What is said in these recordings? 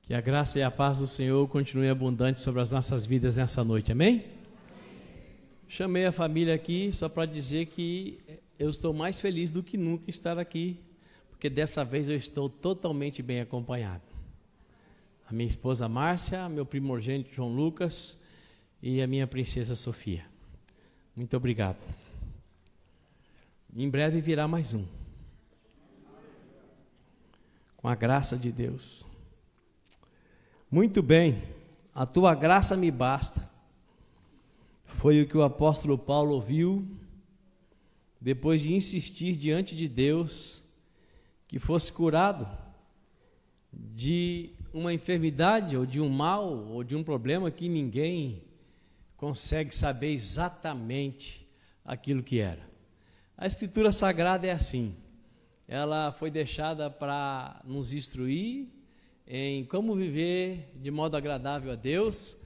Que a graça e a paz do Senhor continuem abundantes sobre as nossas vidas nessa noite, amém? Chamei a família aqui só para dizer que eu estou mais feliz do que nunca em estar aqui, porque dessa vez eu estou totalmente bem acompanhado. A minha esposa Márcia, meu primogênito João Lucas e a minha princesa Sofia. Muito obrigado. Em breve virá mais um. Com a graça de Deus. Muito bem, a tua graça me basta. Foi o que o apóstolo Paulo ouviu, depois de insistir diante de Deus, que fosse curado de uma enfermidade, ou de um mal, ou de um problema que ninguém consegue saber exatamente aquilo que era. A Escritura Sagrada é assim, ela foi deixada para nos instruir em como viver de modo agradável a Deus,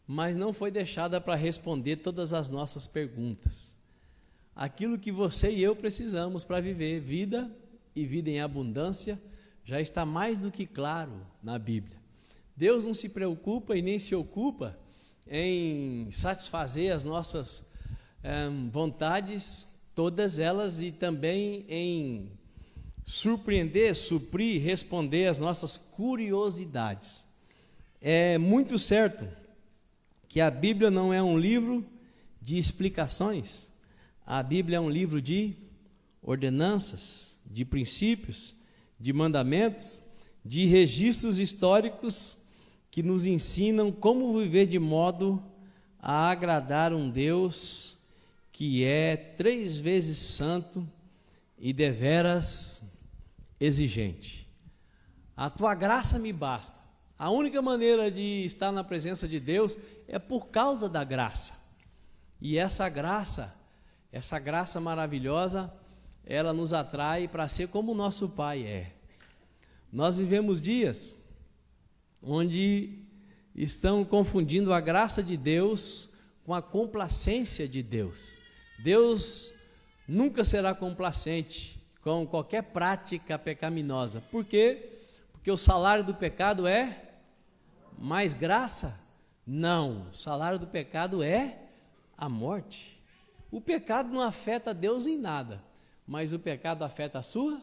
mas não foi deixada para responder todas as nossas perguntas. Aquilo que você e eu precisamos para viver vida e vida em abundância já está mais do que claro na Bíblia. Deus não se preocupa e nem se ocupa em satisfazer as nossas vontades, todas elas, e também em surpreender, suprir, responder às nossas curiosidades. É muito certo que a Bíblia não é um livro de explicações, a Bíblia é um livro de ordenanças, de princípios, de mandamentos, de registros históricos que nos ensinam como viver de modo a agradar um Deus que é 3 vezes santo e deveras exigente. A tua graça me basta. A única maneira de estar na presença de Deus é por causa da graça. E essa graça maravilhosa, ela nos atrai para ser como o nosso Pai é. Nós vivemos dias onde estão confundindo a graça de Deus com a complacência de Deus. Deus nunca será complacente com qualquer prática pecaminosa. Por quê? Porque o salário do pecado é mais graça? Não, o salário do pecado é a morte. O pecado não afeta Deus em nada, mas o pecado afeta a sua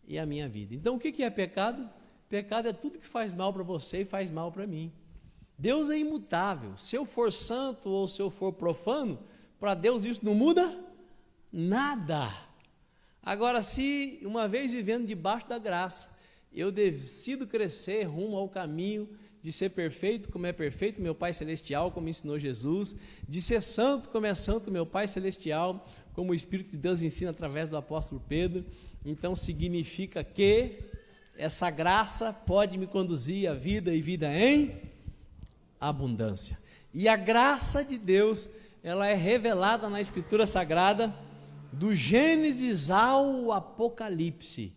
e a minha vida. Então o que é pecado? Pecado é tudo que faz mal para você e faz mal para mim. Deus é imutável. Se eu for santo ou se eu for profano, para Deus isso não muda nada. Agora, se uma vez vivendo debaixo da graça, eu decido crescer rumo ao caminho de ser perfeito como é perfeito meu Pai Celestial, como ensinou Jesus, de ser santo como é santo meu Pai Celestial, como o Espírito de Deus ensina através do apóstolo Pedro, então significa que essa graça pode me conduzir à vida e vida em abundância. E a graça de Deus, ela é revelada na Escritura Sagrada, do Gênesis ao Apocalipse,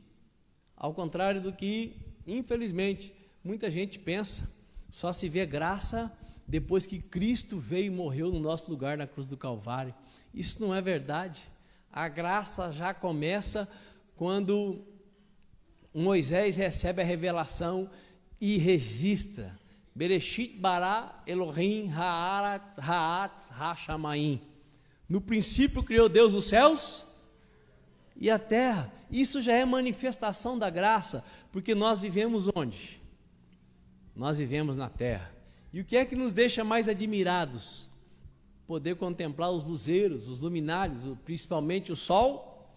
ao contrário do que, infelizmente, muita gente pensa, só se vê graça depois que Cristo veio e morreu no nosso lugar na cruz do Calvário. Isso não é verdade. A graça já começa quando Moisés recebe a revelação e registra, Bereshit bara Elohim ha'at ha'shamayim. No princípio criou Deus os céus e a terra. Isso já é manifestação da graça, porque nós vivemos onde? Nós vivemos na terra. E o que é que nos deixa mais admirados? Poder contemplar os luzeiros, os luminares, principalmente o sol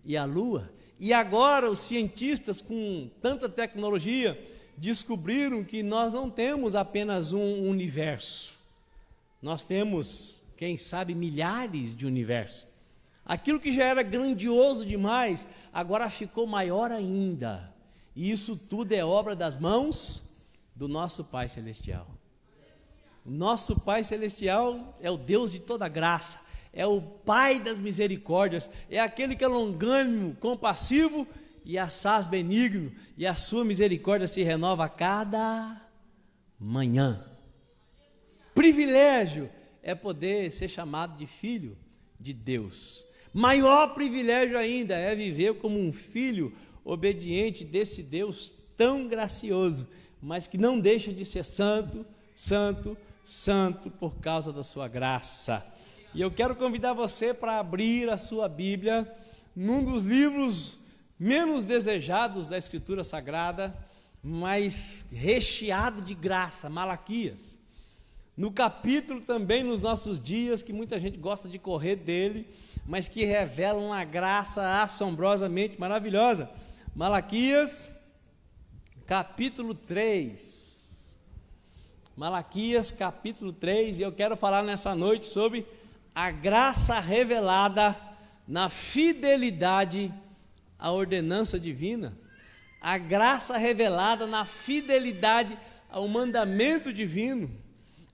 e a lua. E agora os cientistas, com tanta tecnologia, descobriram que nós não temos apenas um universo. Nós temos, quem sabe, milhares de universos. Aquilo que já era grandioso demais, agora ficou maior ainda. E isso tudo é obra das mãos do nosso Pai Celestial. O nosso Pai Celestial é o Deus de toda graça, é o Pai das misericórdias, é aquele que é longânimo, compassivo e assaz benigno, e a sua misericórdia se renova a cada manhã. Privilégio é poder ser chamado de filho de Deus. Maior privilégio ainda é viver como um filho obediente desse Deus tão gracioso. mas que não deixa de ser santo, santo, santo por causa da sua graça. E eu quero convidar você para abrir a sua Bíblia num dos livros menos desejados da Escritura Sagrada, mas recheado de graça, Malaquias. No capítulo também nos nossos dias, que muita gente gosta de correr dele, mas que revela uma graça assombrosamente maravilhosa. Malaquias, capítulo 3. Malaquias, capítulo 3, e eu quero falar nessa noite sobre a graça revelada na fidelidade à ordenança divina. A graça revelada na fidelidade ao mandamento divino.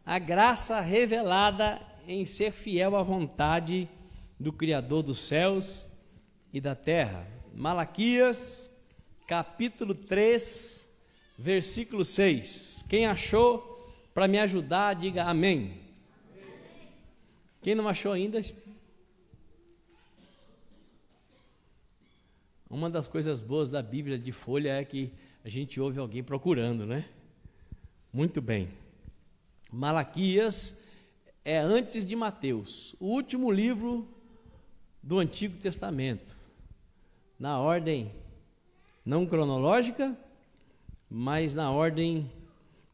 A graça revelada em ser fiel à vontade do Criador dos céus e da terra. Malaquias, capítulo 3, versículo 6. Quem achou, para me ajudar, diga amém. Quem não achou ainda? Uma das coisas boas da Bíblia de folha é que a gente ouve alguém procurando, né? Muito bem. Malaquias é antes de Mateus, o último livro do Antigo Testamento, na ordem não cronológica, mas na ordem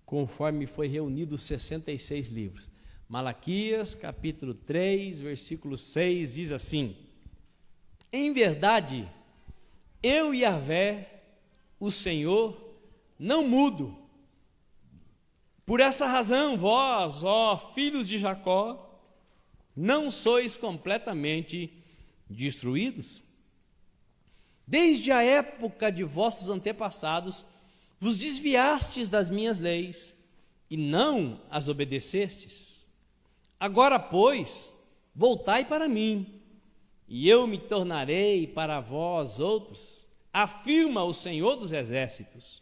conforme foi reunido os 66 livros. Malaquias, capítulo 3, versículo 6, diz assim: em verdade, eu, Yahvé, o Senhor, não mudo. Por essa razão, vós, ó filhos de Jacó, não sois completamente destruídos. Desde a época de vossos antepassados, vos desviastes das minhas leis, e não as obedecestes. Agora, pois, voltai para mim, e eu me tornarei para vós outros, afirma o Senhor dos Exércitos.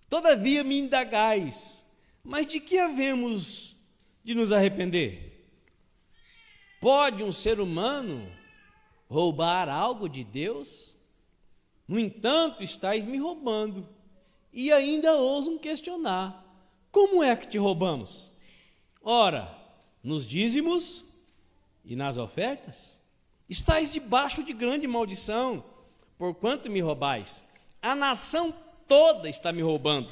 Todavia me indagais, mas de que havemos de nos arrepender? Pode um ser humano roubar algo de Deus? No entanto, estáis me roubando, e ainda ousam questionar: como é que te roubamos? Ora, nos dízimos e nas ofertas? Estais debaixo de grande maldição, porquanto me roubais. A nação toda está me roubando.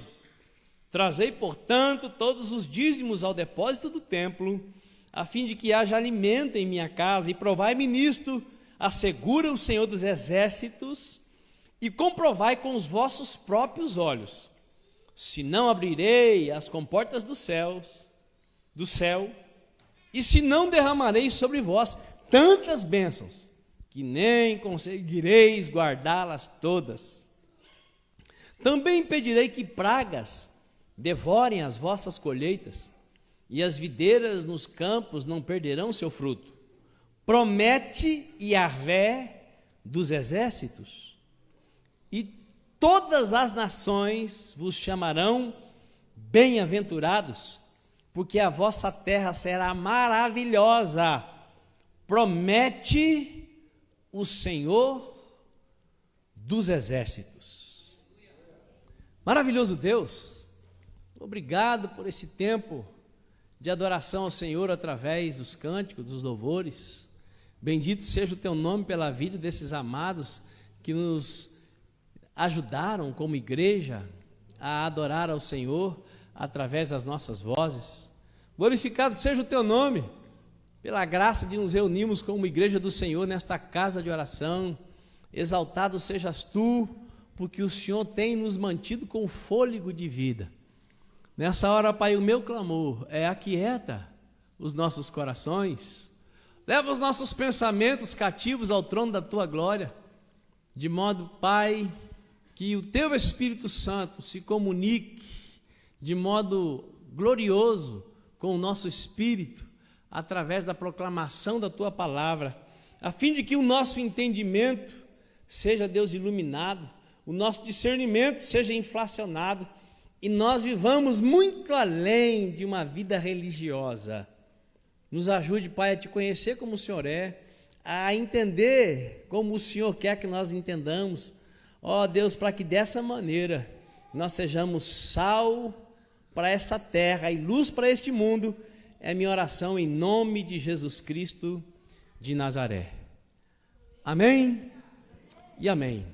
Trazei, portanto, todos os dízimos ao depósito do templo, a fim de que haja alimento em minha casa, e provai-me nisto, assegura o Senhor dos Exércitos, e comprovai com os vossos próprios olhos, se não abrirei as comportas do céu, e se não derramarei sobre vós tantas bênçãos, que nem conseguireis guardá-las todas. Também impedirei que pragas devorem as vossas colheitas, e as videiras nos campos não perderão seu fruto. Promete Yahvé dos exércitos, e todas as nações vos chamarão bem-aventurados, porque a vossa terra será maravilhosa. Promete o Senhor dos exércitos. Maravilhoso Deus, obrigado por esse tempo de adoração ao Senhor através dos cânticos, dos louvores. Bendito seja o teu nome pela vida desses amados que nos ajudaram como igreja a adorar ao Senhor através das nossas vozes. Glorificado seja o teu nome pela graça de nos reunirmos como igreja do Senhor nesta casa de oração. Exaltado sejas tu, porque o Senhor tem nos mantido com fôlego de vida. Nessa hora, Pai, o meu clamor é: aquieta os nossos corações, leva os nossos pensamentos cativos ao trono da tua glória, de modo, Pai, que o teu Espírito Santo se comunique de modo glorioso com o nosso espírito, através da proclamação da tua palavra, a fim de que o nosso entendimento seja, Deus, iluminado, o nosso discernimento seja inflacionado, e nós vivamos muito além de uma vida religiosa. Nos ajude, Pai, a te conhecer como o Senhor é, a entender como o Senhor quer que nós entendamos, ó Deus, para que dessa maneira nós sejamos sal para essa terra e luz para este mundo, é minha oração em nome de Jesus Cristo de Nazaré. Amém e amém.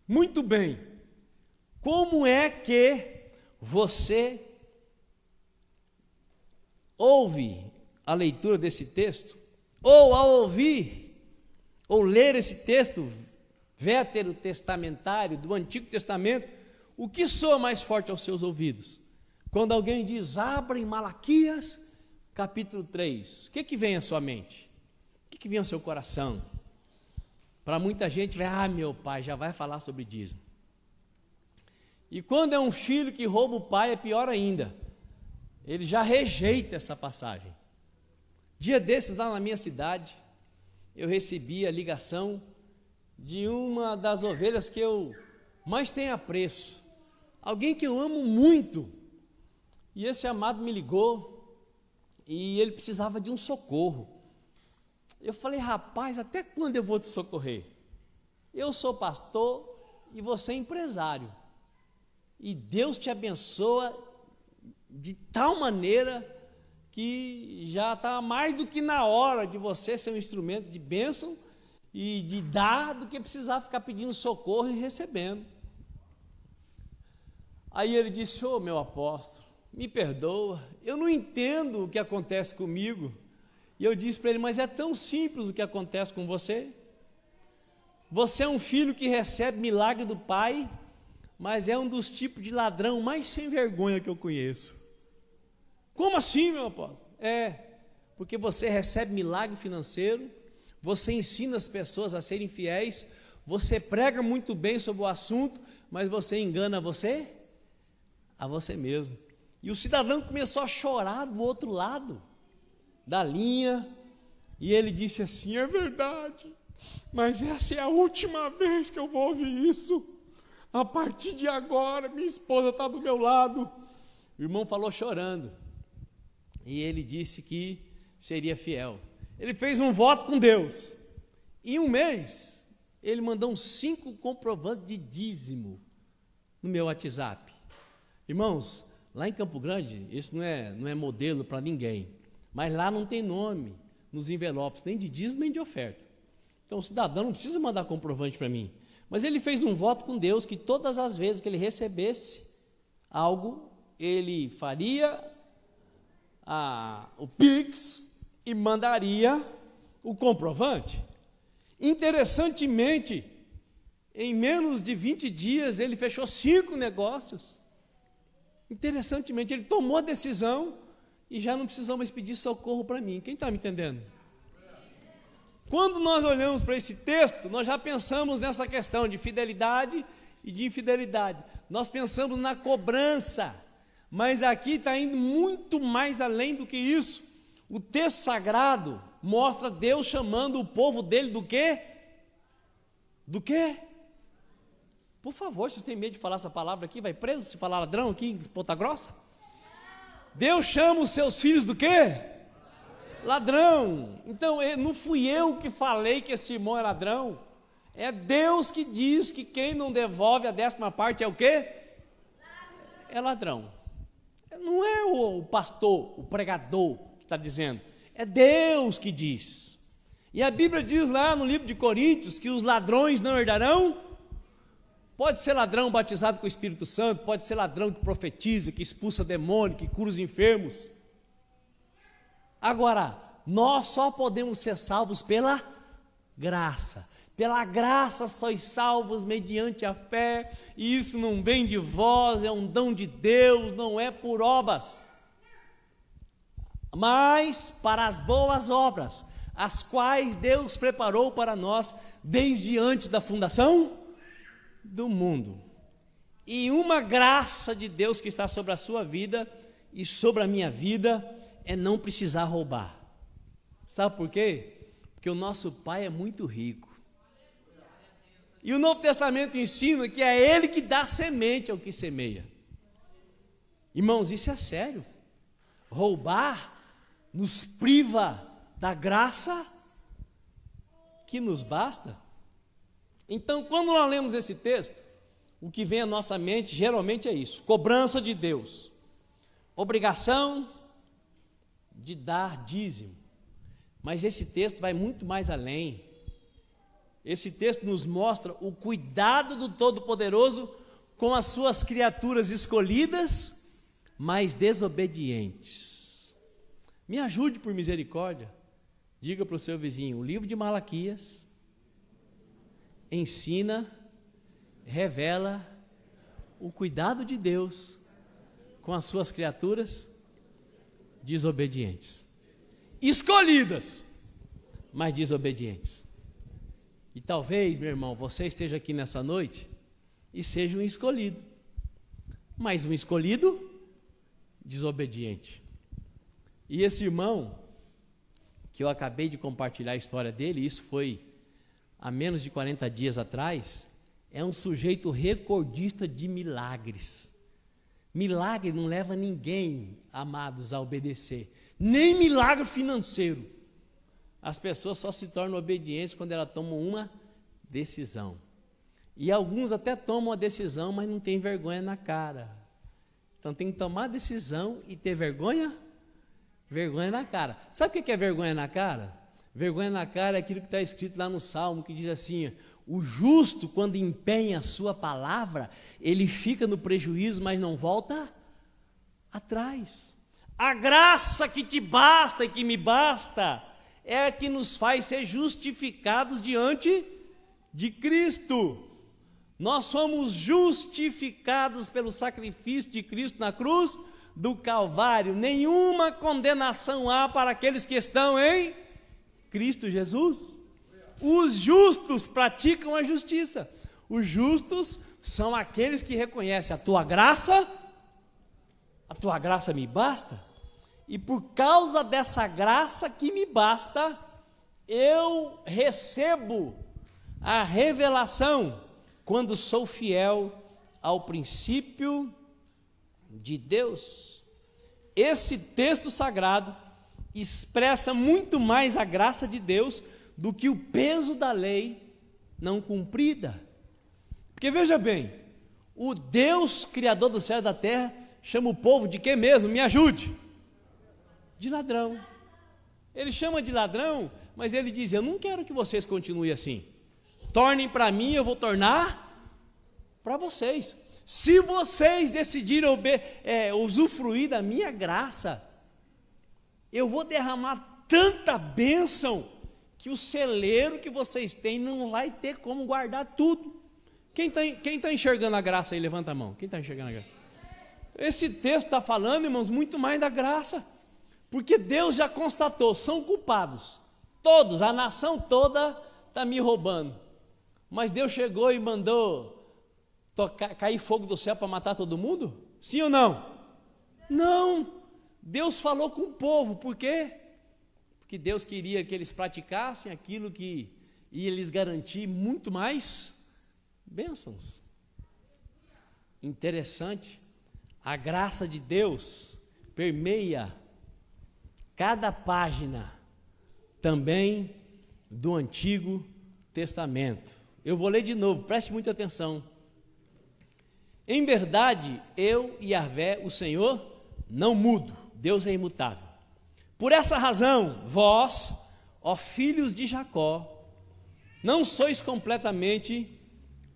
Muito bem. Como é que você ouve a leitura desse texto, ou ao ouvir, ou ler esse texto veterotestamentário do Antigo Testamento, o que soa mais forte aos seus ouvidos? Quando alguém diz, abra em Malaquias, capítulo 3, o que vem à sua mente? O que vem ao seu coração? Para muita gente, meu pai já vai falar sobre dízimo. E quando é um filho que rouba o pai, é pior ainda. Ele já rejeita essa passagem. Dia desses, lá na minha cidade, eu recebi a ligação de uma das ovelhas que eu mais tenho apreço. Alguém que eu amo muito. E esse amado me ligou e ele precisava de um socorro. Eu falei, rapaz, até quando eu vou te socorrer? Eu sou pastor e você é empresário. E Deus te abençoa de tal maneira que já está mais do que na hora de você ser um instrumento de bênção e de dar, do que precisar ficar pedindo socorro e recebendo. Aí ele disse, meu apóstolo, me perdoa, eu não entendo o que acontece comigo. E eu disse para ele, mas é tão simples o que acontece com você. Você é um filho que recebe milagre do pai, mas é um dos tipos de ladrão mais sem vergonha que eu conheço. Como assim, meu apóstolo? Porque você recebe milagre financeiro, você ensina as pessoas a serem fiéis, você prega muito bem sobre o assunto, mas você engana a você mesmo. E o cidadão começou a chorar do outro lado da linha, e ele disse assim, é verdade, mas essa é a última vez que eu vou ouvir isso. A partir de agora, minha esposa está do meu lado. O irmão falou chorando, e ele disse que seria fiel. Ele fez um voto com Deus. Em um mês, ele mandou uns 5 comprovantes de dízimo no meu WhatsApp. Irmãos, lá em Campo Grande, isso não é modelo para ninguém, mas lá não tem nome nos envelopes, nem de dízimo, nem de oferta. Então o cidadão não precisa mandar comprovante para mim. Mas ele fez um voto com Deus que todas as vezes que ele recebesse algo, ele faria o Pix e mandaria o comprovante. Interessantemente, em menos de 20 dias, ele fechou 5 negócios. Interessantemente, ele tomou a decisão e já não precisou mais pedir socorro para mim. Quem está me entendendo? Quando nós olhamos para esse texto, nós já pensamos nessa questão de fidelidade e de infidelidade. Nós pensamos na cobrança, mas aqui está indo muito mais além do que isso. O texto sagrado mostra Deus chamando o povo dele do quê? Do quê? Por favor, vocês têm medo de falar essa palavra aqui? Vai preso se falar ladrão aqui em Ponta Grossa? Deus chama os seus filhos do quê? Ladrão. Então, não fui eu que falei que esse irmão é ladrão. É Deus que diz que quem não devolve a 10ª parte é o quê? É ladrão. Não é o pastor, o pregador que está dizendo. É Deus que diz. E a Bíblia diz lá no livro de Coríntios que os ladrões não herdarão. Pode ser ladrão batizado com o Espírito Santo, pode ser ladrão que profetiza, que expulsa demônio, que cura os enfermos. Agora, nós só podemos ser salvos pela graça. Pela graça sois salvos mediante a fé, e isso não vem de vós, é um dom de Deus, não é por obras. Mas para as boas obras, as quais Deus preparou para nós desde antes da fundação do mundo. E uma graça de Deus que está sobre a sua vida e sobre a minha vida é não precisar roubar. Sabe por quê? Porque o nosso Pai é muito rico. E o Novo Testamento ensina que é Ele que dá semente ao que semeia. Irmãos, isso é sério. Roubar nos priva da graça que nos basta. Então, quando nós lemos esse texto, o que vem à nossa mente geralmente é isso: cobrança de Deus, obrigação de dar dízimo. Mas esse texto vai muito mais além. Esse texto nos mostra o cuidado do Todo-Poderoso com as suas criaturas escolhidas, mas desobedientes. Me ajude por misericórdia. Diga para o seu vizinho: o livro de Malaquias ensina, revela o cuidado de Deus com as suas criaturas desobedientes, escolhidas, mas desobedientes. E talvez, meu irmão, você esteja aqui nessa noite e seja um escolhido, mas um escolhido desobediente. E esse irmão, que eu acabei de compartilhar a história dele, isso foi há menos de 40 dias atrás, é um sujeito recordista de milagres. Milagre não leva ninguém, amados, a obedecer, nem milagre financeiro. As pessoas só se tornam obedientes quando elas tomam uma decisão. E alguns até tomam a decisão, mas não tem vergonha na cara. Então tem que tomar a decisão e ter vergonha na cara. Sabe o que é vergonha na cara? Vergonha na cara é aquilo que está escrito lá no Salmo, que diz assim: o justo, quando empenha a sua palavra, ele fica no prejuízo, mas não volta atrás. A graça que te basta e que me basta é a que nos faz ser justificados diante de Cristo. Nós somos justificados pelo sacrifício de Cristo na cruz do Calvário. Nenhuma condenação há para aqueles que estão em Cristo Jesus. Os justos praticam a justiça. Os justos são aqueles que reconhecem: a tua graça me basta, e por causa dessa graça que me basta, eu recebo a revelação quando sou fiel ao princípio de Deus. Esse texto sagrado expressa muito mais a graça de Deus do que o peso da lei não cumprida. Porque veja bem, o Deus criador do céu e da terra chama o povo de quê mesmo? Me ajude. De ladrão. Ele chama de ladrão, mas ele diz: eu não quero que vocês continuem assim. Tornem para mim, eu vou tornar para vocês. Se vocês decidirem usufruir da minha graça, eu vou derramar tanta bênção que o celeiro que vocês têm não vai ter como guardar tudo. Quem está enxergando a graça aí? Levanta a mão. Quem está enxergando a graça? Esse texto está falando, irmãos, muito mais da graça, porque Deus já constatou: são culpados, todos, a nação toda está me roubando. Mas Deus chegou e mandou cair fogo do céu para matar todo mundo? Sim ou não? Não. Deus falou com o povo. Por quê? Porque Deus queria que eles praticassem aquilo que ia lhes garantir muito mais bênçãos. Interessante, a graça de Deus permeia cada página também do Antigo Testamento. Eu vou ler de novo, preste muita atenção. Em verdade, eu, Yahvé, o Senhor, não mudo. Deus é imutável. Por essa razão, vós, ó filhos de Jacó, não sois completamente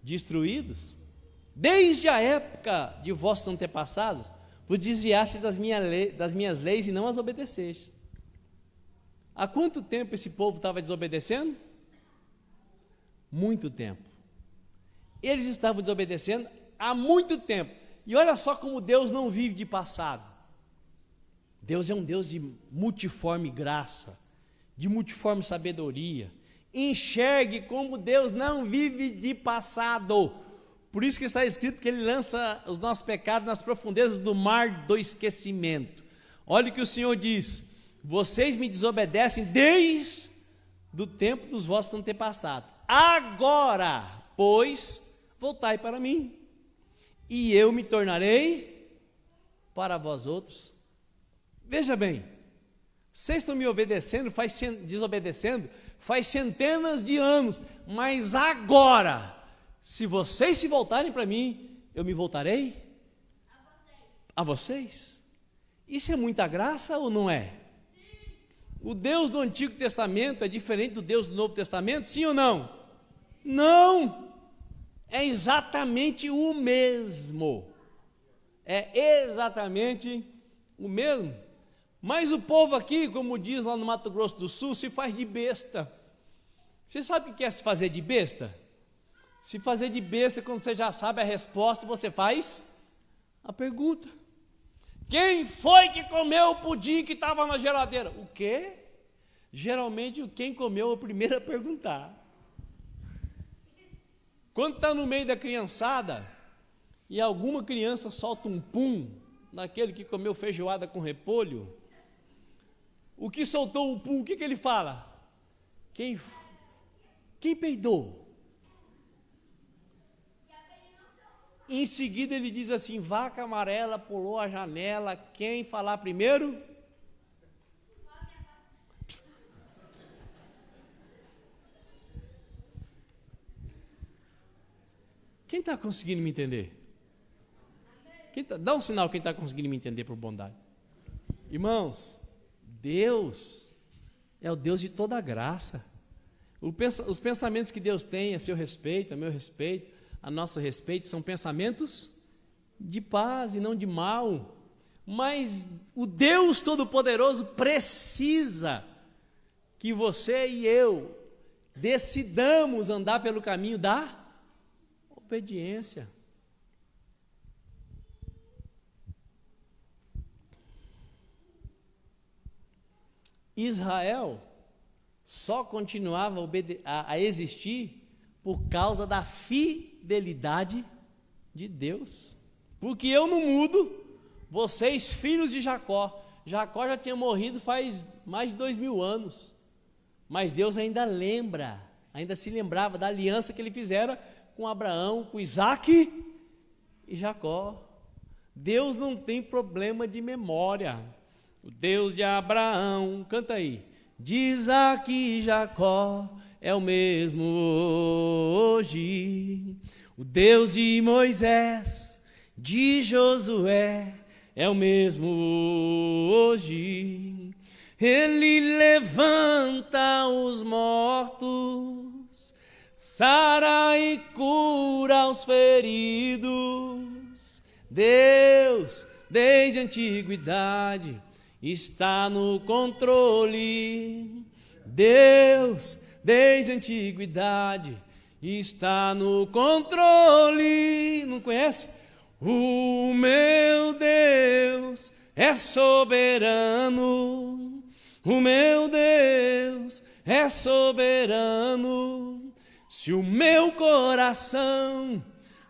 destruídos? Desde a época de vossos antepassados, vos desviastes das minhas leis e não as obedeceste. Há quanto tempo esse povo estava desobedecendo? Muito tempo. Eles estavam desobedecendo há muito tempo. E olha só como Deus não vive de passado. Deus é um Deus de multiforme graça, de multiforme sabedoria. Enxergue como Deus não vive de passado. Por isso que está escrito que Ele lança os nossos pecados nas profundezas do mar do esquecimento. Olha o que o Senhor diz: vocês me desobedecem desde o tempo dos vossos antepassados. Agora, pois, voltai para mim, e eu me tornarei para vós outros. Veja bem, vocês estão me desobedecendo faz centenas de anos, mas agora, Se vocês se voltarem para mim, eu me voltarei a vocês. Isso é muita graça ou não é? O Deus do Antigo Testamento é diferente do Deus do Novo Testamento, sim ou não? Não! É exatamente o mesmo. É exatamente o mesmo. Mas o povo aqui, como diz lá no Mato Grosso do Sul, se faz de besta. Você sabe o que é se fazer de besta? Se fazer de besta é quando você já sabe a resposta e você faz a pergunta. Quem foi que comeu o pudim que estava na geladeira? O quê? Geralmente quem comeu é o primeiro a perguntar. Quando está no meio da criançada e alguma criança solta um pum naquele que comeu feijoada com repolho, o que soltou o pum, o que ele fala? Quem peidou? Em seguida ele diz assim: vaca amarela pulou a janela, quem falar primeiro? Psst. Quem está conseguindo me entender? Dá um sinal quem está conseguindo me entender por bondade. Irmãos, Deus é o Deus de toda graça. Os pensamentos que Deus tem a seu respeito, a meu respeito, a nosso respeito, são pensamentos de paz e não de mal. Mas o Deus Todo-Poderoso precisa que você e eu decidamos andar pelo caminho da obediência. Israel só continuava a existir por causa da fidelidade de Deus. Porque eu não mudo, vocês filhos de Jacó. Jacó já tinha morrido faz mais de 2000 anos. Mas Deus ainda se lembrava da aliança que ele fizera com Abraão, com Isaac e Jacó. Deus não tem problema de memória. O Deus de Abraão, canta aí, de Isaac e Jacó é o mesmo hoje. O Deus de Moisés, de Josué é o mesmo hoje. Ele levanta os mortos, sara e cura os feridos. Deus, desde a antiguidade, está no controle. Deus, desde a antiguidade, está no controle. Não conhece? O meu Deus é soberano. O meu Deus é soberano. Se o meu coração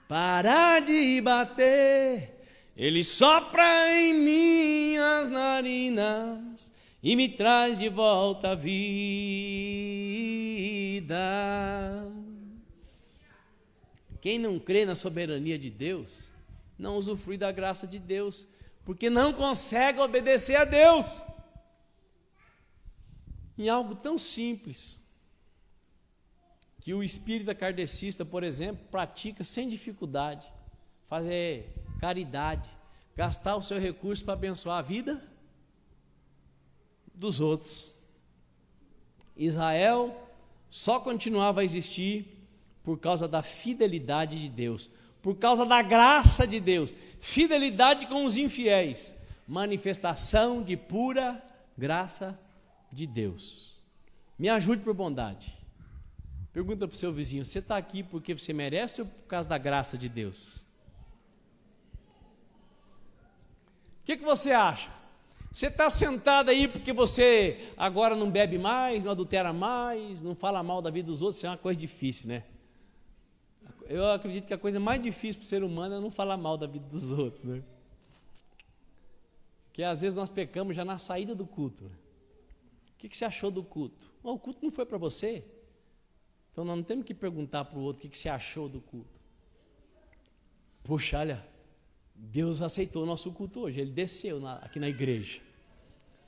parar de bater, Ele sopra em minhas narinas e me traz de volta a vida. Quem não crê na soberania de Deus, não usufrui da graça de Deus, porque não consegue obedecer a Deus. Em algo tão simples, que o espírita kardecista, por exemplo, pratica sem dificuldade, fazer caridade, gastar o seu recurso para abençoar a vida dos outros. Israel só continuava a existir por causa da fidelidade de Deus, por causa da graça de Deus, fidelidade com os infiéis, manifestação de pura graça de Deus. Me ajude por bondade. Pergunta para o seu vizinho: você está aqui porque você merece ou por causa da graça de Deus? O que você acha? Você está sentado aí porque você agora não bebe mais, não adultera mais, não fala mal da vida dos outros? Isso é uma coisa difícil, né? Eu acredito que a coisa mais difícil para o ser humano é não falar mal da vida dos outros, né? Porque às vezes nós pecamos já na saída do culto. Né? O que você achou do culto? O culto não foi para você. Então nós não temos que perguntar para o outro o que você achou do culto. Puxa, olha, Deus aceitou o nosso culto hoje, Ele desceu aqui na igreja.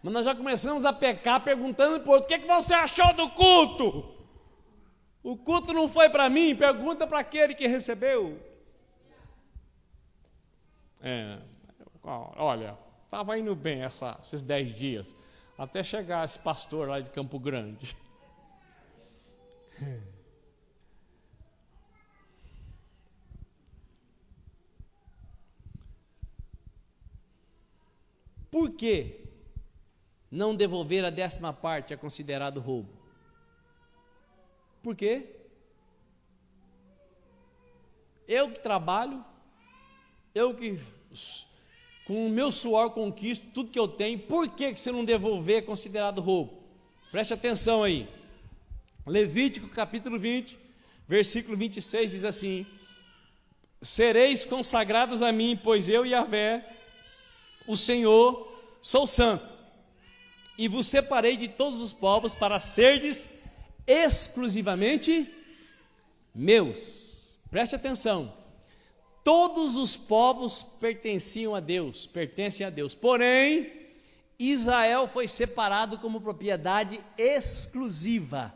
Mas nós já começamos a pecar perguntando para o outro: o que você achou do culto? O culto não foi para mim, pergunta para aquele que recebeu. Olha, estava indo bem esses 10 dias, até chegar esse pastor lá de Campo Grande. Por que não devolver a 10ª parte é considerado roubo? Por quê? Eu que trabalho, eu que com o meu suor conquisto tudo que eu tenho, por que você não devolver é considerado roubo? Preste atenção aí. Levítico capítulo 20, versículo 26 diz assim: sereis consagrados a mim, pois eu, Yahvé, o Senhor, sou santo, e vos separei de todos os povos para serdes exclusivamente meus. Preste atenção. Todos os povos pertencem a Deus, porém Israel foi separado como propriedade exclusiva,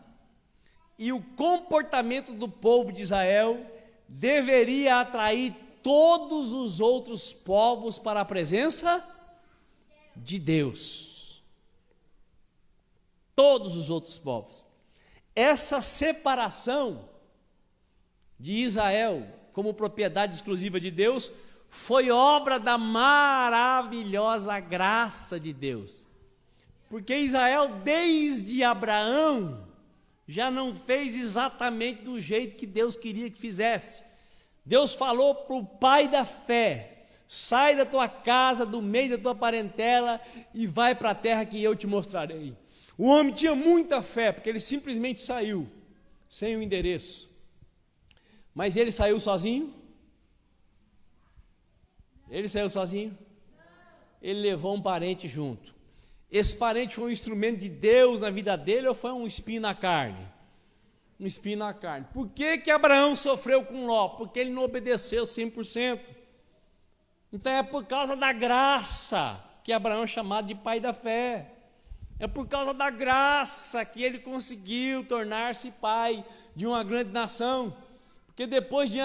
e o comportamento do povo de Israel deveria atrair todos os outros povos para a presença de Deus. Todos os outros povos. Essa separação de Israel como propriedade exclusiva de Deus foi obra da maravilhosa graça de Deus. Porque Israel, desde Abraão, já não fez exatamente do jeito que Deus queria que fizesse. Deus falou para o pai da fé: sai da tua casa, do meio da tua parentela e vai para a terra que eu te mostrarei. O homem tinha muita fé, porque ele simplesmente saiu, sem o endereço. Mas ele saiu sozinho? Ele saiu sozinho? Ele levou um parente junto. Esse parente foi um instrumento de Deus na vida dele ou foi um espinho na carne? Um espinho na carne. Por que Abraão sofreu com Ló? Porque ele não obedeceu 100%. Então é por causa da graça que Abraão é chamado de pai da fé. É por causa da graça que ele conseguiu tornar-se pai de uma grande nação. Porque depois de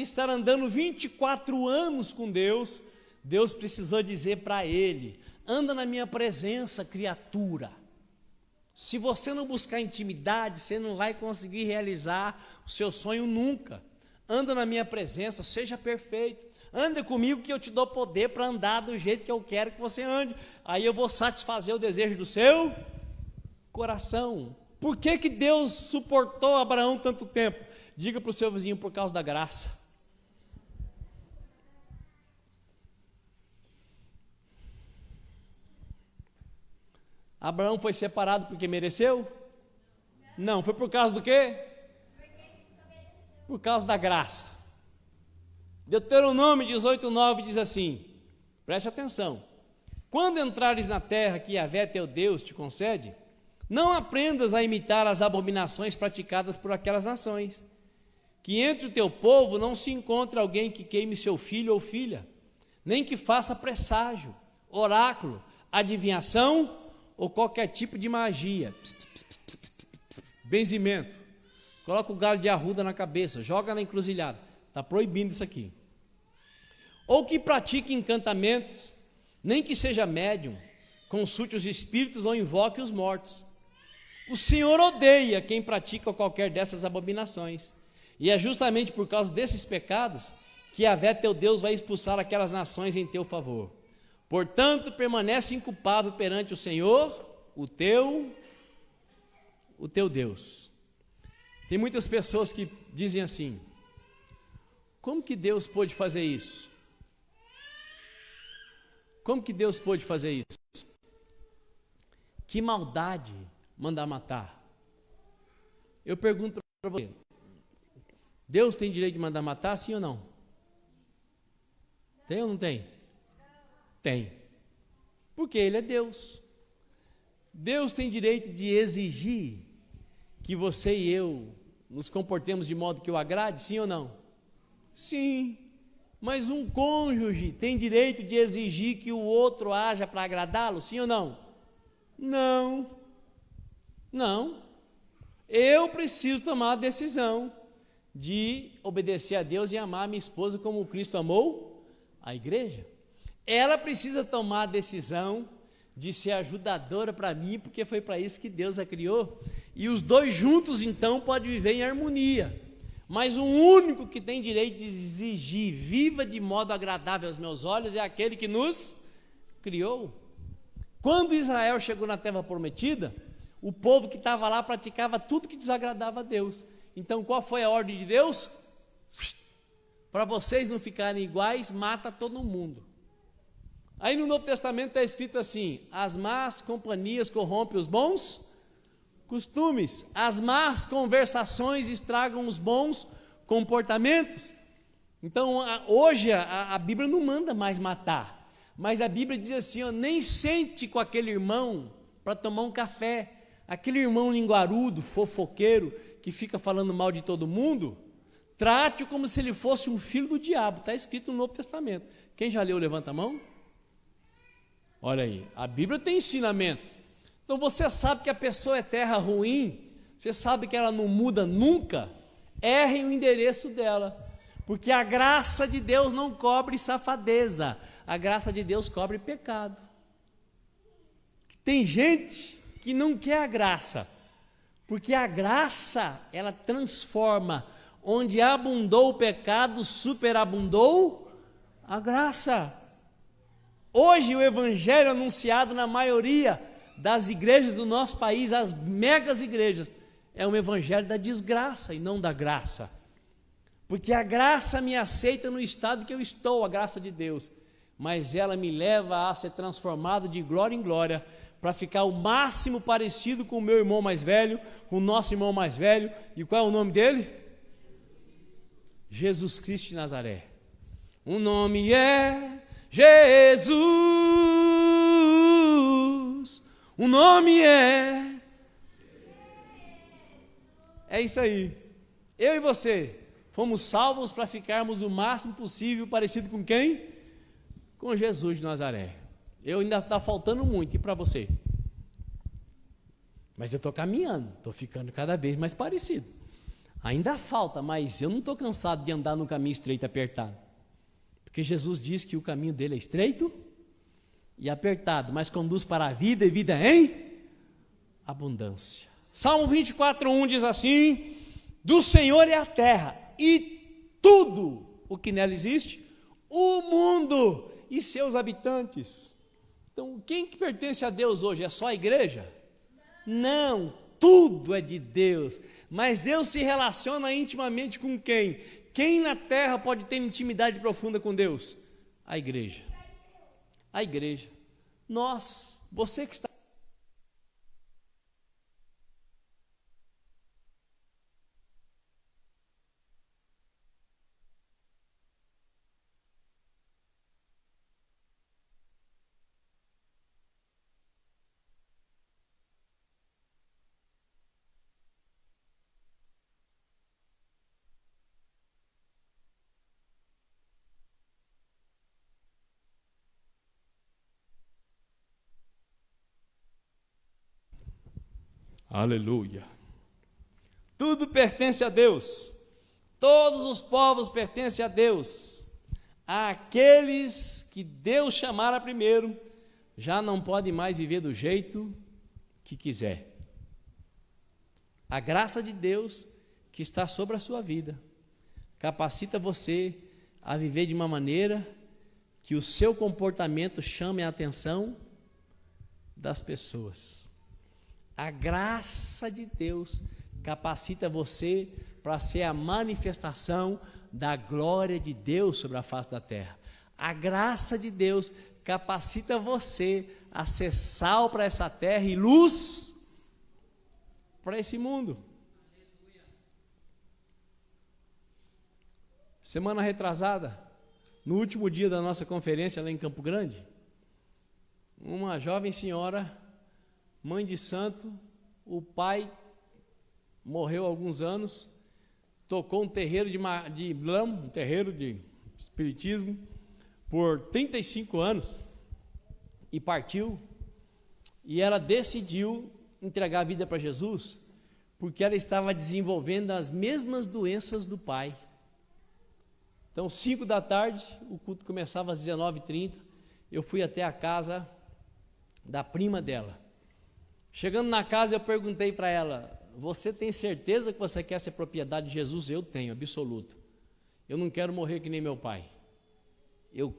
estar andando 24 anos com Deus, Deus precisou dizer para ele: anda na minha presença, criatura. Se você não buscar intimidade, você não vai conseguir realizar o seu sonho nunca. Anda na minha presença, seja perfeito. Anda comigo que eu te dou poder para andar do jeito que eu quero que você ande. Aí eu vou satisfazer o desejo do seu coração. Por que Deus suportou Abraão tanto tempo? Diga para o seu vizinho: por causa da graça. Abraão foi separado porque mereceu? Não, foi por causa do quê? Por causa da graça. Deuteronômio 18:9 diz assim, preste atenção: quando entrares na terra que Yahvé teu Deus te concede, não aprendas a imitar as abominações praticadas por aquelas nações, que entre o teu povo não se encontre alguém que queime seu filho ou filha, nem que faça presságio, oráculo, adivinhação ou qualquer tipo de magia, benzimento. Coloca o galho de arruda na cabeça, joga na encruzilhada. Está proibindo isso aqui. Ou que pratique encantamentos, nem que seja médium, consulte os espíritos ou invoque os mortos. O Senhor odeia quem pratica qualquer dessas abominações. E é justamente por causa desses pecados que Yahvé teu Deus vai expulsar aquelas nações em teu favor. Portanto, permanece inculpável perante o Senhor, o teu Deus. Tem muitas pessoas que dizem assim: como que Deus pôde fazer isso? Como que Deus pôde fazer isso? Que maldade mandar matar? Eu pergunto para você: Deus tem direito de mandar matar, sim ou não? Tem ou não tem? Tem. Porque Ele é Deus. Deus tem direito de exigir que você e eu nos comportemos de modo que o agrade, sim ou não? Sim. Mas um cônjuge tem direito de exigir que o outro haja para agradá-lo, sim ou não? Não. Não. Eu preciso tomar a decisão de obedecer a Deus e amar a minha esposa como Cristo amou a igreja. Ela precisa tomar a decisão de ser ajudadora para mim, porque foi para isso que Deus a criou. E os dois juntos, então, podem viver em harmonia. Mas o único que tem direito de exigir, viva de modo agradável aos meus olhos, é aquele que nos criou. Quando Israel chegou na terra prometida, o povo que estava lá praticava tudo que desagradava a Deus. Então, qual foi a ordem de Deus? Para vocês não ficarem iguais, mata todo mundo. Aí no Novo Testamento está escrito assim: as más companhias corrompem os bons costumes, as más conversações estragam os bons comportamentos. Então, hoje a Bíblia não manda mais matar, mas a Bíblia diz assim: ó, nem sente com aquele irmão para tomar um café. Aquele irmão linguarudo, fofoqueiro, que fica falando mal de todo mundo, trate-o como se ele fosse um filho do diabo. Está escrito no Novo Testamento. Quem já leu, levanta a mão. Olha aí, a Bíblia tem ensinamento. Então você sabe que a pessoa é terra ruim, você sabe que ela não muda nunca, erre o endereço dela, porque a graça de Deus não cobre safadeza, a graça de Deus cobre pecado. Tem gente que não quer a graça, porque a graça, ela transforma. Onde abundou o pecado, superabundou a graça. Hoje o evangelho anunciado na maioria das igrejas do nosso país, as megas igrejas, é um evangelho da desgraça e não da graça. Porque a graça me aceita no estado que eu estou, a graça de Deus, mas ela me leva a ser transformado de glória em glória, para ficar o máximo parecido com o meu irmão mais velho, com o nosso irmão mais velho. E qual é o nome dele? Jesus Cristo de Nazaré. O nome é Jesus. O nome é isso aí. Eu e você fomos salvos para ficarmos o máximo possível parecido com quem? Com Jesus de Nazaré. Eu ainda está faltando muito, e para você? Mas eu estou caminhando, estou ficando cada vez mais parecido. Ainda falta, mas eu não estou cansado de andar no caminho estreito e apertado. Porque Jesus diz que o caminho dele é estreito e apertado, mas conduz para a vida e vida em abundância. Salmo 24:1 diz assim: do Senhor é a terra e tudo o que nela existe, o mundo e seus habitantes. Então, quem que pertence a Deus hoje? É só a igreja? Não, tudo é de Deus. Mas Deus se relaciona intimamente com quem? Quem na terra pode ter intimidade profunda com Deus? A igreja. A igreja. Nós, você que está... Aleluia. Tudo pertence a Deus. Todos os povos pertencem a Deus. Aqueles que Deus chamara primeiro já não podem mais viver do jeito que quiser. A graça de Deus que está sobre a sua vida capacita você a viver de uma maneira que o seu comportamento chame a atenção das pessoas. A graça de Deus capacita você para ser a manifestação da glória de Deus sobre a face da terra. A graça de Deus capacita você a ser sal para essa terra e luz para esse mundo. Semana retrasada, no último dia da nossa conferência lá em Campo Grande, uma jovem senhora, mãe de santo, o pai morreu há alguns anos, tocou um terreiro de Blam, um terreiro de espiritismo, por 35 anos, e partiu, e ela decidiu entregar a vida para Jesus, porque ela estava desenvolvendo as mesmas doenças do pai. Então, 5 da tarde, o culto começava às 19h30, eu fui até a casa da prima dela. Chegando na casa, eu perguntei para ela: você tem certeza que você quer ser propriedade de Jesus? Eu tenho, absoluto. Eu não quero morrer que nem meu pai. Eu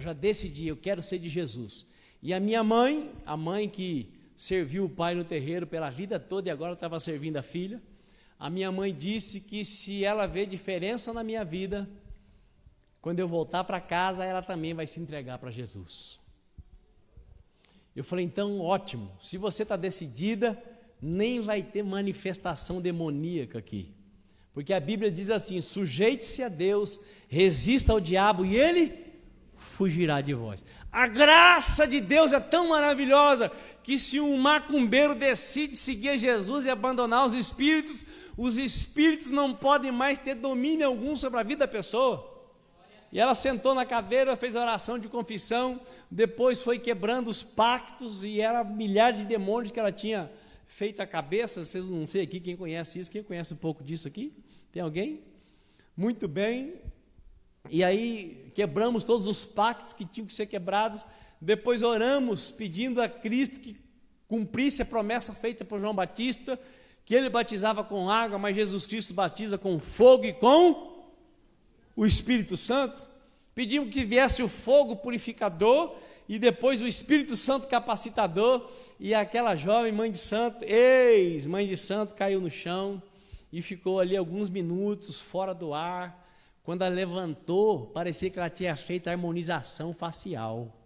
já decidi, eu quero ser de Jesus. E a minha mãe, a mãe que serviu o pai no terreiro pela vida toda e agora estava servindo a filha, a minha mãe disse que se ela vê diferença na minha vida, quando eu voltar para casa, ela também vai se entregar para Jesus. Eu falei: então ótimo, se você está decidida, nem vai ter manifestação demoníaca aqui, porque a Bíblia diz assim: sujeite-se a Deus, resista ao diabo e ele fugirá de vós. A graça de Deus é tão maravilhosa que se um macumbeiro decide seguir Jesus e abandonar os espíritos não podem mais ter domínio algum sobre a vida da pessoa. E ela sentou na cadeira, fez a oração de confissão, depois foi quebrando os pactos, e era milhares de demônios que ela tinha feito a cabeça. Vocês não sei aqui quem conhece isso, quem conhece um pouco disso aqui? Tem alguém? Muito bem. E aí quebramos todos os pactos que tinham que ser quebrados, depois oramos pedindo a Cristo que cumprisse a promessa feita por João Batista, que ele batizava com água, mas Jesus Cristo batiza com fogo e com o Espírito Santo. Pedimos que viesse o fogo purificador e depois o Espírito Santo capacitador, e aquela jovem mãe de santo, mãe de santo, caiu no chão e ficou ali alguns minutos fora do ar. Quando ela levantou, parecia que ela tinha feito a harmonização facial.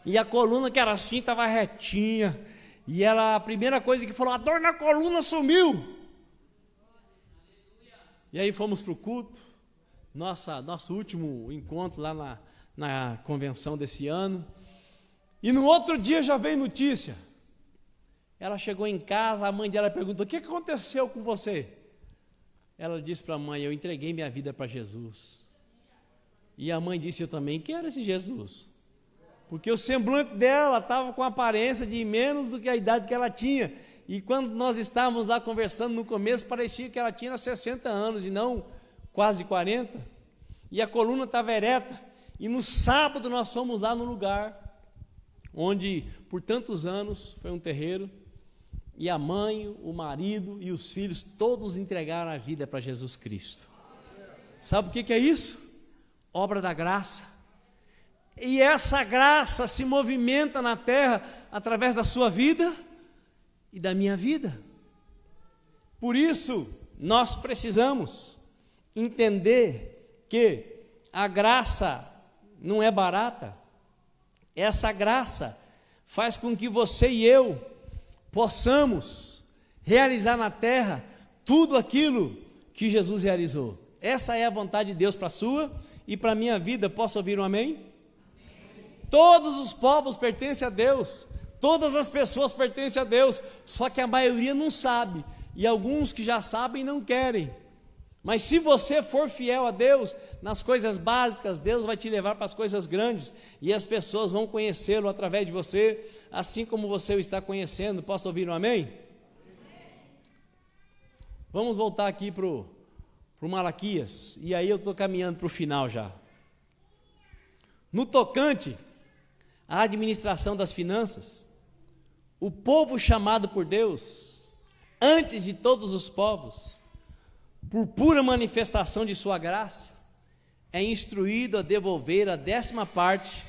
E a coluna, que era assim, estava retinha. E ela, a primeira coisa que falou: a dor na coluna sumiu. E aí fomos para o culto, nosso último encontro lá na convenção desse ano. E no outro dia já veio notícia. Ela chegou em casa, a mãe dela perguntou: o que aconteceu com você? Ela disse para a mãe: eu entreguei minha vida para Jesus. E a mãe disse: eu também quero esse Jesus. Porque o semblante dela estava com a aparência de menos do que a idade que ela tinha. E quando nós estávamos lá conversando no começo, parecia que ela tinha 60 anos e não quase 40. E a coluna estava ereta. E no sábado nós fomos lá no lugar onde por tantos anos foi um terreiro. E a mãe, o marido e os filhos, todos entregaram a vida para Jesus Cristo. Sabe o que é isso? Obra da graça. E essa graça se movimenta na terra através da sua vida e da minha vida. Por isso, nós precisamos entender que a graça não é barata. Essa graça faz com que você e eu possamos realizar na terra tudo aquilo que Jesus realizou. Essa é a vontade de Deus para a sua e para a minha vida. Posso ouvir um amém? Amém. Todos os povos pertencem a Deus, todas as pessoas pertencem a Deus, só que a maioria não sabe, e alguns que já sabem não querem. Mas se você for fiel a Deus, nas coisas básicas, Deus vai te levar para as coisas grandes, e as pessoas vão conhecê-lo através de você, assim como você o está conhecendo. Posso ouvir um amém? Amém. Vamos voltar aqui para o Malaquias, e aí eu estou caminhando para o final já. No tocante à administração das finanças, o povo chamado por Deus, antes de todos os povos, por pura manifestação de sua graça, é instruído a devolver a 10ª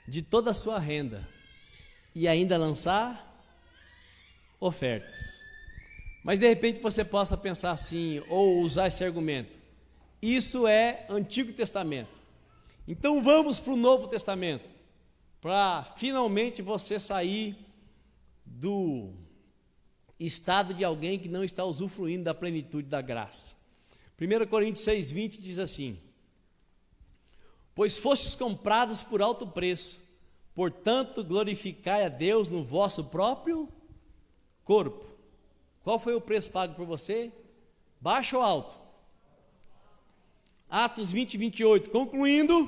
de toda a sua renda e ainda lançar ofertas. Mas de repente você possa pensar assim, ou usar esse argumento: isso é Antigo Testamento. Então vamos para o Novo Testamento, para finalmente você sair do estado de alguém que não está usufruindo da plenitude da graça. 1 Coríntios 6,20 diz assim: pois fostes comprados por alto preço, portanto glorificai a Deus no vosso próprio corpo. Qual foi o preço pago por você? Baixo ou alto? Atos 20, 28, concluindo,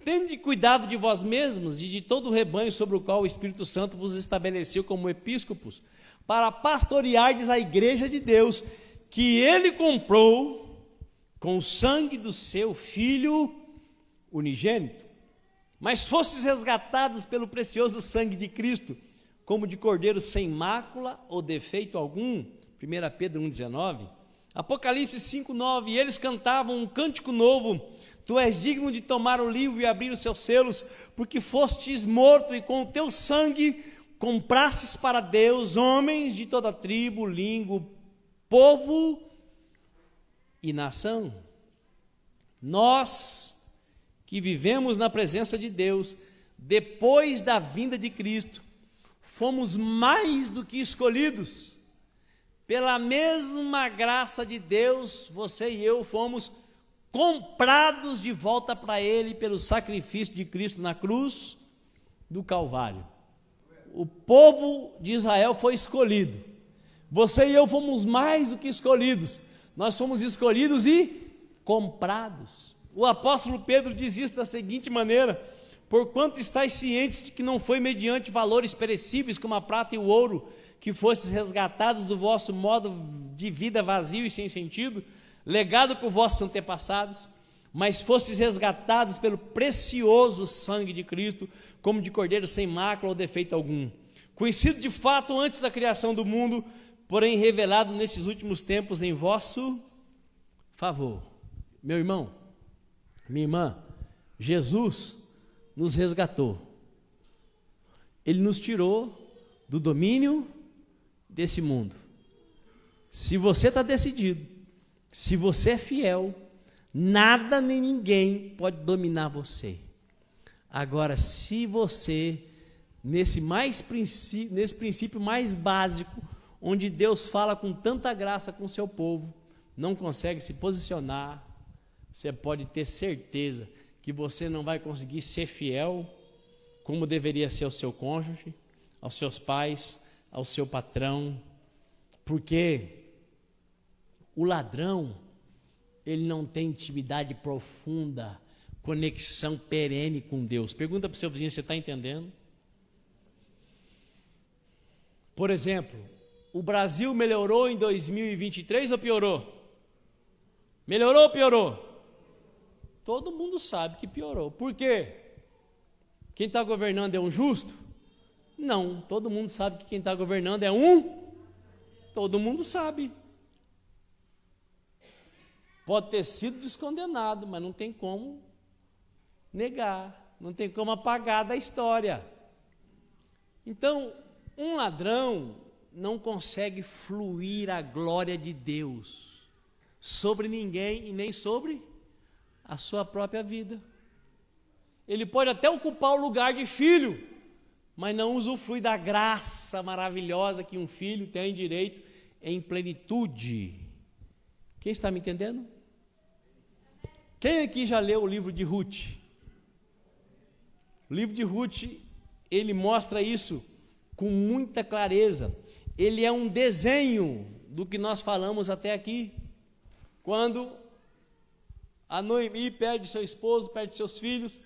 Tende cuidado de vós mesmos e de todo o rebanho sobre o qual o Espírito Santo vos estabeleceu como episcopos, para pastoreardes a igreja de Deus, que ele comprou com o sangue do seu Filho unigênito. Mas fostes resgatados pelo precioso sangue de Cristo, como de cordeiro sem mácula ou defeito algum. 1 Pedro 1,19. Apocalipse 5,9. E eles cantavam um cântico novo: Tu és digno de tomar o livro e abrir os seus selos, porque fostes morto e com o teu sangue comprastes para Deus homens de toda tribo, língua, povo e nação. Nós que vivemos na presença de Deus, depois da vinda de Cristo, fomos mais do que escolhidos. Pela mesma graça de Deus, você e eu fomos comprados de volta para Ele pelo sacrifício de Cristo na cruz do Calvário. O povo de Israel foi escolhido. Você e eu fomos mais do que escolhidos. Nós fomos escolhidos e comprados. O apóstolo Pedro diz isso da seguinte maneira: porquanto estáis cientes de que não foi mediante valores perecíveis como a prata e o ouro que fostes resgatados do vosso modo de vida vazio e sem sentido, legado por vossos antepassados, mas fostes resgatados pelo precioso sangue de Cristo, como de cordeiro sem mácula ou defeito algum, conhecido de fato antes da criação do mundo, porém revelado nesses últimos tempos em vosso favor. Meu irmão, minha irmã, Jesus nos resgatou. Ele nos tirou do domínio desse mundo. Se você está decidido, se você é fiel, nada nem ninguém pode dominar você. Agora, se você, nesse princípio mais básico, onde Deus fala com tanta graça com o seu povo, não consegue se posicionar, você pode ter certeza que você não vai conseguir ser fiel como deveria ser ao seu cônjuge, aos seus pais, ao seu patrão, porque o ladrão, ele não tem intimidade profunda, conexão perene com Deus. Pergunta para o seu vizinho, você está entendendo? Por exemplo, o Brasil melhorou em 2023 ou piorou? Melhorou ou piorou? Todo mundo sabe que piorou. Por quê? Quem está governando é um justo? Não, todo mundo sabe que quem está governando é um. Todo mundo sabe. Pode ter sido descondenado, mas não tem como negar, não tem como apagar da história. Então, um ladrão não consegue fluir a glória de Deus sobre ninguém e nem sobre a sua própria vida. Ele pode até ocupar o lugar de filho, mas não usufrui da graça maravilhosa que um filho tem direito em plenitude. Quem está me entendendo? Quem aqui já leu o livro de Ruth? O livro de Ruth, ele mostra isso com muita clareza. Ele é um desenho do que nós falamos até aqui. Quando a Noemi perde seu esposo, perde seus filhos,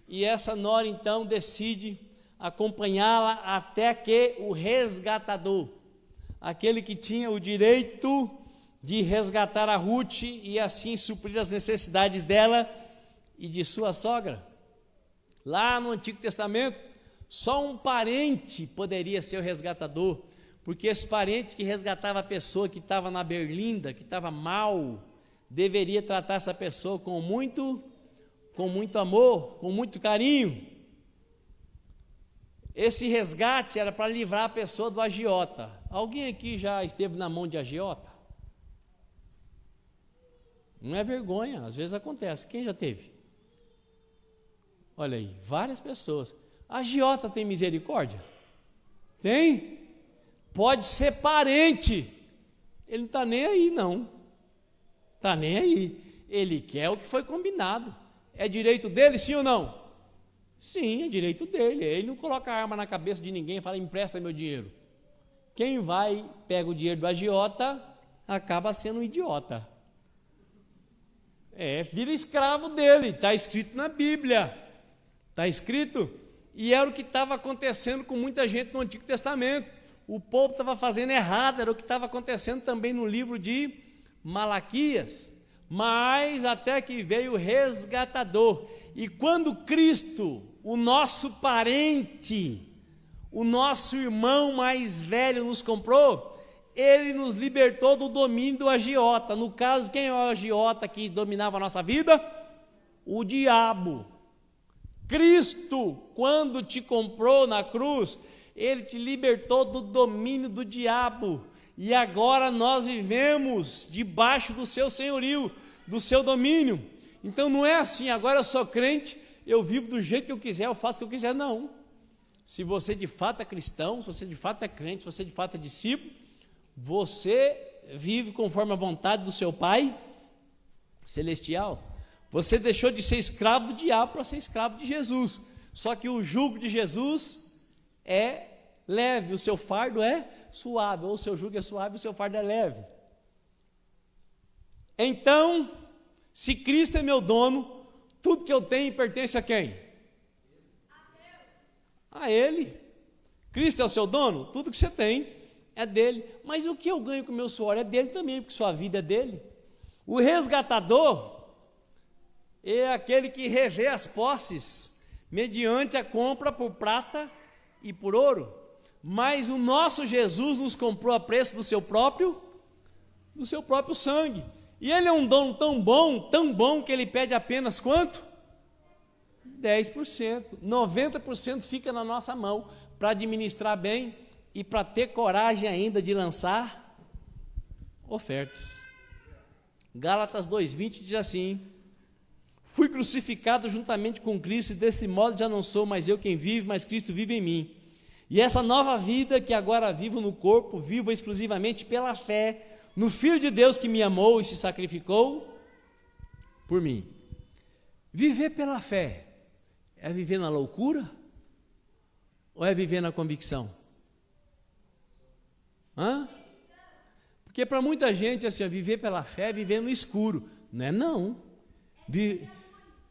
e essa nora então decide acompanhá-la até que o resgatador, aquele que tinha o direito de resgatar a Ruth e assim suprir as necessidades dela e de sua sogra. Lá no Antigo Testamento, só um parente poderia ser o resgatador, porque esse parente que resgatava a pessoa que estava na berlinda, que estava mal, deveria tratar essa pessoa com muito amor, com muito carinho. Esse resgate era para livrar a pessoa do agiota. Alguém aqui já esteve na mão de agiota? Não é vergonha, às vezes acontece. Quem já teve? Olha aí, várias pessoas. Agiota tem misericórdia? Tem? Pode ser parente. Ele não está nem aí, não. Está nem aí. Ele quer o que foi combinado. É direito dele, sim ou não? Sim, é direito dele. Ele não coloca a arma na cabeça de ninguém e fala, empresta meu dinheiro. Quem vai, pega o dinheiro do agiota, acaba sendo um idiota. Vira escravo dele, está escrito na Bíblia. Está escrito? E era o que estava acontecendo com muita gente no Antigo Testamento. O povo estava fazendo errado, era o que estava acontecendo também no livro de Malaquias. Mas até que veio o resgatador. E quando Cristo, o nosso parente, o nosso irmão mais velho nos comprou, ele nos libertou do domínio do agiota. No caso, quem é o agiota que dominava a nossa vida? O diabo. Cristo, quando te comprou na cruz, ele te libertou do domínio do diabo. E agora nós vivemos debaixo do seu senhorio, do seu domínio. Então não é assim, agora eu sou crente, eu vivo do jeito que eu quiser, eu faço o que eu quiser, não. Se você de fato é cristão, se você de fato é crente, se você de fato é discípulo, você vive conforme a vontade do seu Pai celestial. Você deixou de ser escravo do diabo para ser escravo de Jesus. Só que o jugo de Jesus é leve, o seu fardo é suave, ou o seu jugo é suave, o seu fardo é leve. Então, se Cristo é meu dono, tudo que eu tenho pertence a quem? A Ele. Cristo é o seu dono? Tudo que você tem é dele. Mas o que eu ganho com o meu suor é dele também, porque sua vida é dele. O resgatador é aquele que revê as posses mediante a compra por prata e por ouro. Mas o nosso Jesus nos comprou a preço do seu próprio sangue. E ele é um dono tão bom que ele pede apenas quanto? 10%. 90% fica na nossa mão para administrar bem e para ter coragem ainda de lançar ofertas. Gálatas 2:20 diz assim: fui crucificado juntamente com Cristo, e desse modo já não sou mais eu quem vive, mas Cristo vive em mim. E essa nova vida que agora vivo no corpo, vivo exclusivamente pela fé no Filho de Deus que me amou e se sacrificou por mim. Viver pela fé é viver na loucura ou é viver na convicção? Porque para muita gente assim, viver pela fé é viver no escuro. Não é não.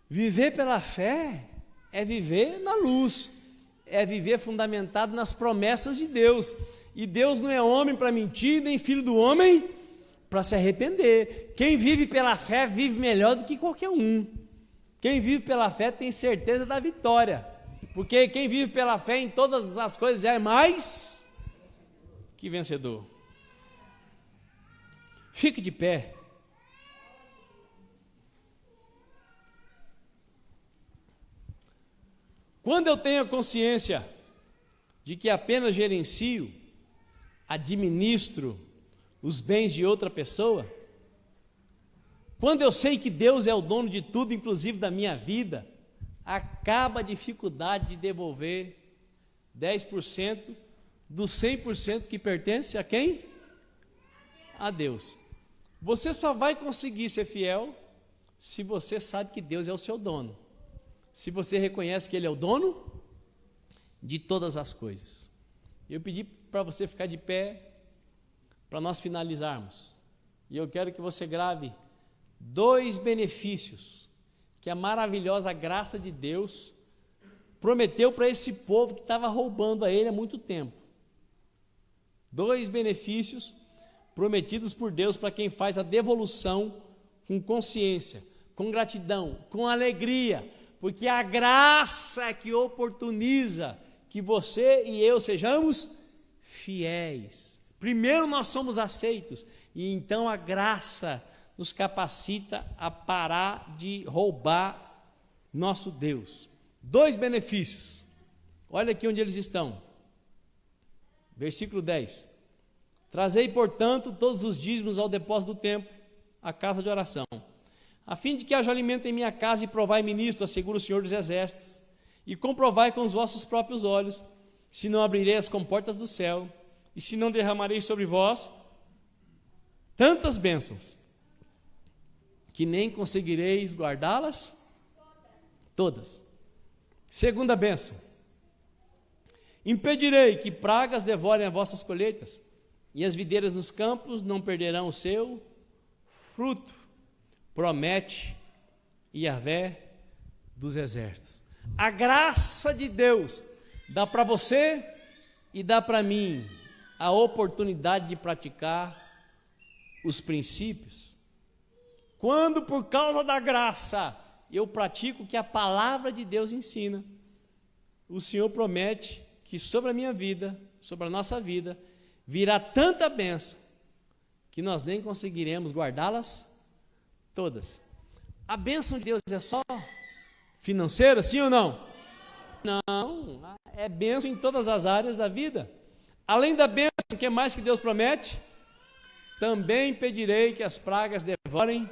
Viver pela fé é viver na luz, é viver fundamentado nas promessas de Deus. E Deus não é homem para mentir, nem filho do homem para se arrepender. Quem vive pela fé vive melhor do que qualquer um. Quem vive pela fé tem certeza da vitória, porque quem vive pela fé em todas as coisas já é mais que vencedor. Fique de pé. Quando eu tenho a consciência de que apenas gerencio, administro os bens de outra pessoa, quando eu sei que Deus é o dono de tudo, inclusive da minha vida, acaba a dificuldade de devolver 10% dos 100% que pertence a quem? A Deus. Você só vai conseguir ser fiel se você sabe que Deus é o seu dono. Se você reconhece que Ele é o dono de todas as coisas. Eu pedi para você ficar de pé para nós finalizarmos. E eu quero que você grave 2 benefícios que a maravilhosa graça de Deus prometeu para esse povo que estava roubando a Ele há muito tempo. 2 benefícios prometidos por Deus para quem faz a devolução com consciência, com gratidão, com alegria, porque a graça é que oportuniza que você e eu sejamos fiéis. Primeiro nós somos aceitos, e então a graça nos capacita a parar de roubar nosso Deus. 2 benefícios. Olha aqui onde eles estão. Versículo 10. Trazei, portanto, todos os dízimos ao depósito do templo, à casa de oração, a fim de que haja alimento em minha casa, e provai, ministro, assegura o Senhor dos Exércitos, e comprovai com os vossos próprios olhos, se não abrirei as comportas do céu, e se não derramarei sobre vós tantas bênçãos, que nem conseguireis guardá-las todas. Segunda bênção: impedirei que pragas devorem as vossas colheitas, e as videiras nos campos não perderão o seu fruto, promete Yahvé dos exércitos. A graça de Deus dá para você e dá para mim a oportunidade de praticar os princípios. Quando, por causa da graça, eu pratico o que a palavra de Deus ensina, o Senhor promete que sobre a minha vida, sobre a nossa vida, virá tanta bênção que nós nem conseguiremos guardá-las todas. A bênção de Deus é só financeira, sim ou não? Não, é bênção em todas as áreas da vida. Além da bênção, o que mais que Deus promete? Também impedirei que as pragas devorem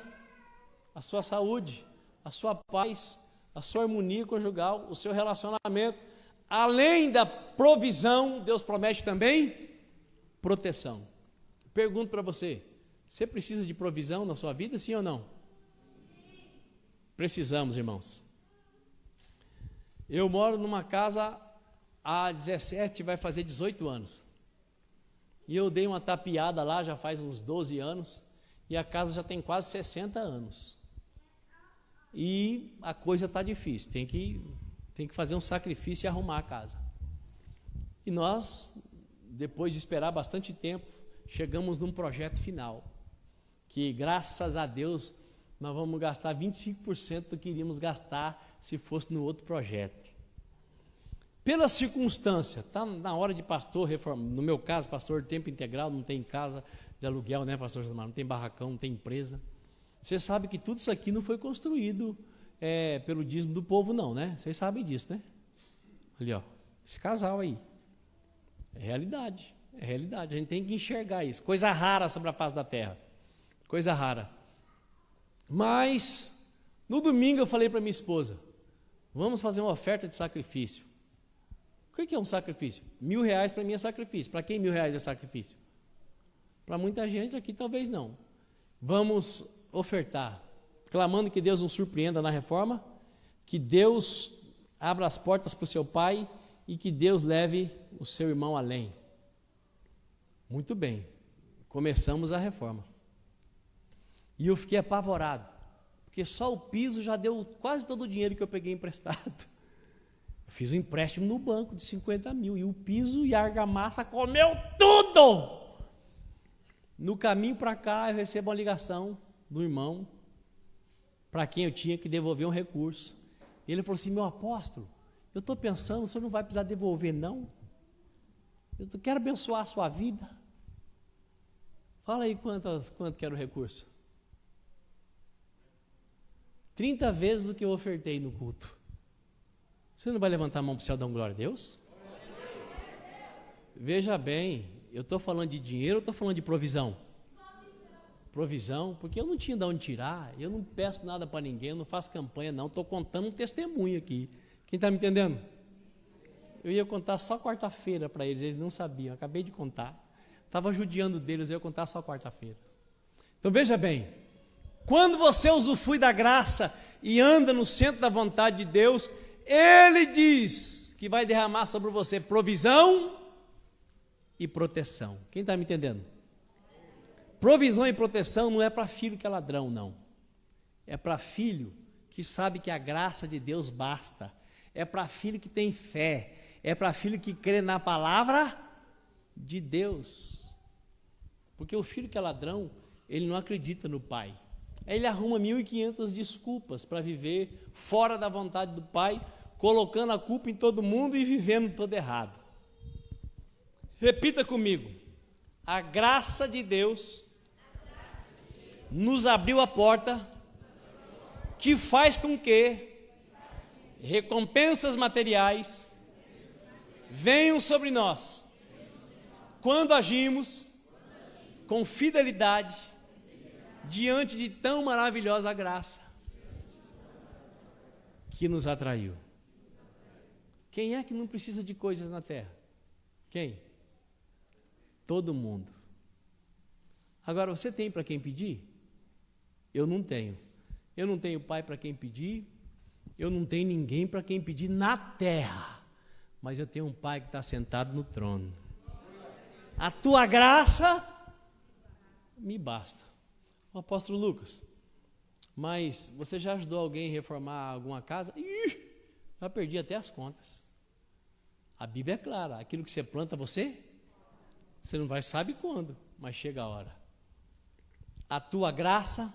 a sua saúde, a sua paz, a sua harmonia conjugal, o seu relacionamento. Além da provisão, Deus promete também proteção. Pergunto para você, você precisa de provisão na sua vida, sim ou não? Precisamos, irmãos. Eu moro numa casa há 17, vai fazer 18 anos. E eu dei uma tapeada lá já faz uns 12 anos, e a casa já tem quase 60 anos. E a coisa está difícil, tem que fazer um sacrifício e arrumar a casa. E nós, depois de esperar bastante tempo, chegamos num projeto final, que graças a Deus nós vamos gastar 25% do que iríamos gastar se fosse no outro projeto. Pela circunstância, está na hora de pastor reformar. No meu caso, pastor tempo integral, não tem casa de aluguel, né, pastor Josemar? Não tem barracão, não tem empresa. Você sabe que tudo isso aqui não foi construído pelo dízimo do povo, não, né? Vocês sabem disso, né? Ali, ó, esse casal aí. É realidade, é realidade. A gente tem que enxergar isso. Coisa rara sobre a face da terra. Coisa rara. Mas, no domingo eu falei para minha esposa, vamos fazer uma oferta de sacrifício. O que é um sacrifício? R$1.000 para mim é sacrifício. Para quem R$1.000 é sacrifício? Para muita gente aqui talvez não. Vamos ofertar, clamando que Deus nos surpreenda na reforma, que Deus abra as portas para o seu pai e que Deus leve o seu irmão além. Muito bem, começamos a reforma. E eu fiquei apavorado, porque só o piso já deu quase todo o dinheiro que eu peguei emprestado. Eu fiz um empréstimo no banco de 50 mil, e o piso e a argamassa comeu tudo! No caminho para cá, eu recebo uma ligação do irmão, para quem eu tinha que devolver um recurso. Ele falou assim: meu apóstolo, eu estou pensando, o senhor não vai precisar devolver, não? Eu quero abençoar a sua vida. Fala aí quanto que era o recurso. 30 vezes o que eu ofertei no culto. Você não vai levantar a mão para o céu e dar uma glória a Deus? Veja bem, eu estou falando de dinheiro ou estou falando de provisão? Provisão, porque eu não tinha de onde tirar, eu não peço nada para ninguém, eu não faço campanha não, estou contando um testemunho aqui. Quem está me entendendo? Eu ia contar só quarta-feira para eles não sabiam, acabei de contar. Estava judiando deles, eu ia contar só quarta-feira. Então veja bem, quando você usufrui da graça e anda no centro da vontade de Deus, Ele diz que vai derramar sobre você provisão e proteção. Quem está me entendendo? Provisão e proteção não é para filho que é ladrão, não. É para filho que sabe que a graça de Deus basta. É para filho que tem fé. É para filho que crê na palavra de Deus. Porque o filho que é ladrão, ele não acredita no pai. Ele arruma 1.500 desculpas para viver fora da vontade do pai, colocando a culpa em todo mundo e vivendo todo errado. Repita comigo: a graça de Deus nos abriu a porta que faz com que recompensas materiais venham sobre nós quando agimos com fidelidade diante de tão maravilhosa graça que nos atraiu. Quem é que não precisa de coisas na terra? Quem? Todo mundo. Agora, você tem para quem pedir? Eu não tenho. Eu não tenho pai para quem pedir, eu não tenho ninguém para quem pedir na terra, mas eu tenho um pai que está sentado no trono. A tua graça me basta. O apóstolo Lucas, mas você já ajudou alguém a reformar alguma casa? Ih, Já perdi até as contas. A Bíblia é clara, aquilo que você planta, você não vai sabe quando, mas chega a hora. A tua graça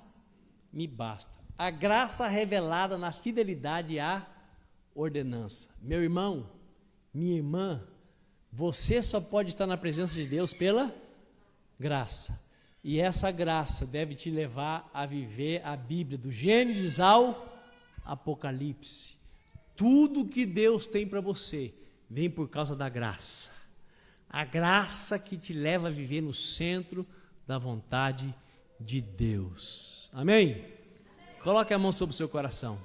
me basta. A graça revelada na fidelidade à ordenança. Meu irmão, minha irmã, você só pode estar na presença de Deus pela graça. E essa graça deve te levar a viver a Bíblia, do Gênesis ao Apocalipse. Tudo que Deus tem para você vem por causa da graça. A graça que te leva a viver no centro da vontade de Deus. Amém? Coloque a mão sobre o seu coração.